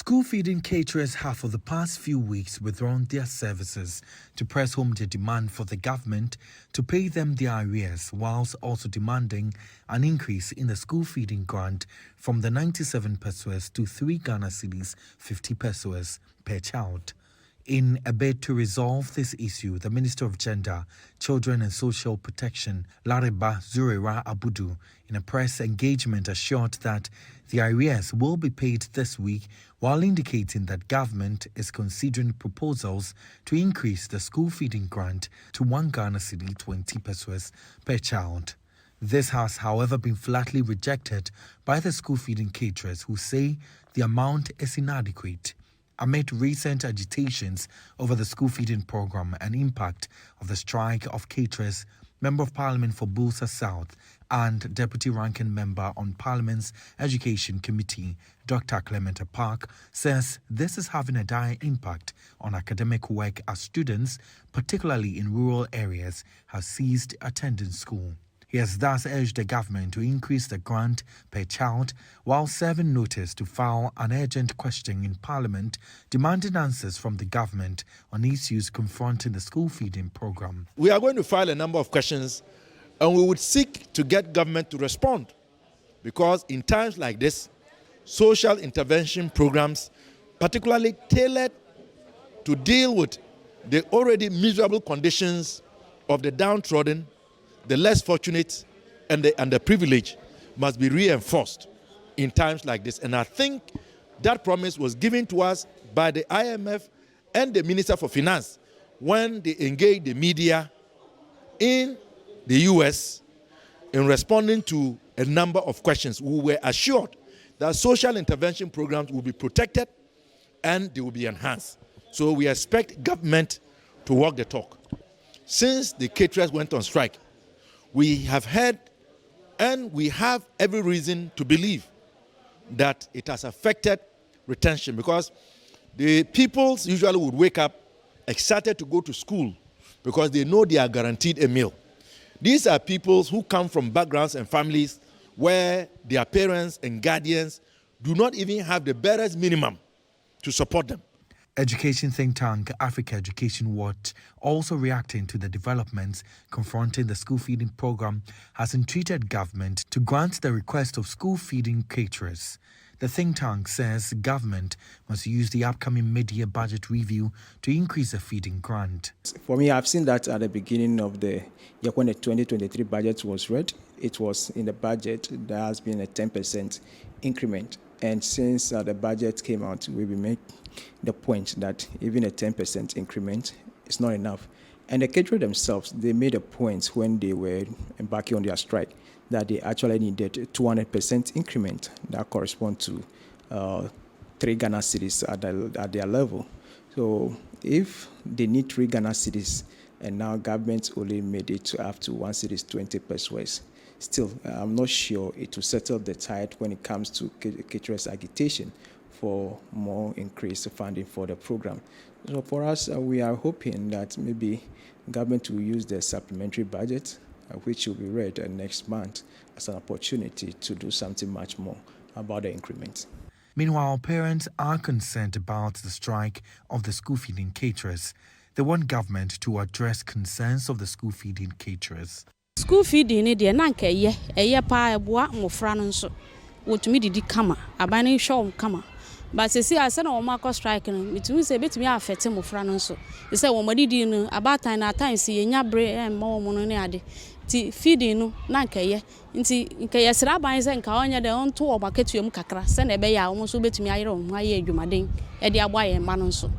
School feeding caterers have for the past few weeks withdrawn their services to press home the demand for the government to pay them their arrears, whilst also demanding an increase in the school feeding grant from the 97 pesos to 3 Ghana cedis 50 pesos per child. In a bid to resolve this issue, the Minister of Gender, Children and Social Protection, Lariba Zurera Abudu, in a press engagement assured that the arrears will be paid this week, while indicating that government is considering proposals to increase the school feeding grant to 1 Ghana cedi 20 pesos per child. This has, however, been flatly rejected by the school feeding caterers, who say the amount is inadequate. Amid recent agitations over the school feeding program and impact of the strike of caterers, Member of Parliament for Bulsa South and Deputy Ranking Member on Parliament's Education Committee, Dr. Clement Park, says this is having a dire impact on academic work as students, particularly in rural areas, have ceased attending school. He has thus urged the government to increase the grant per child, while serving notice to file an urgent question in Parliament demanding answers from the government on issues confronting the school feeding program. We are going to file a number of questions, and we would seek to get government to respond, because in times like this, social intervention programs, particularly tailored to deal with the already miserable conditions of the downtrodden, the less fortunate and the privileged, must be reinforced in times like this. And I think that promise was given to us by the IMF and the Minister for Finance when they engaged the media in the US in responding to a number of questions. We were assured that social intervention programs will be protected and they will be enhanced. So we expect government to walk the talk. Since the caterers went on strike, we have heard and we have every reason to believe that it has affected retention, because the pupils usually would wake up excited to go to school because they know they are guaranteed a meal. These are pupils who come from backgrounds and families where their parents and guardians do not even have the barest minimum to support them. Education think tank Africa Education Watch, also reacting to the developments confronting the school feeding program, has entreated government to grant the request of school feeding caterers. The think tank says government must use the upcoming mid-year budget review to increase the feeding grant. For me, I've seen that at the beginning of the year when the 2023 budget was read. It was in the budget there has been a 10% increment. And since the budget came out, we will make the point that even a 10% increment is not enough. And the caterers themselves, they made a point when they were embarking on their strike that they actually needed a 200% increment that corresponds to 3 Ghana cedis at their level. So if they need 3 Ghana cedis and now government only made it to up to 1 cedis 20 pesos, still, I'm not sure it will settle the tide when it comes to caterers' agitation for more increased funding for the program. So for us, we are hoping that maybe government will use the supplementary budget, which will be read next month, as an opportunity to do something much more about the increments. Meanwhile, parents are concerned about the strike of the school feeding caterers. They want government to address concerns of the school feeding caterers. School feeding ni de na nka eye pa eboa mofra no nso wotumi didi kama abane hwe kama but se ase na o makọ strike no mitumi se betumi affect mofra no nso se wo madidi no abatan na time se yenya bre ma wo no ne ade ti feeding no na nka ye nka ye sra ban se nka onye de onto obaketuem kakra se na ebe ya wo so betumi ayere wo aye adwumaden e de abo aye ma no nso.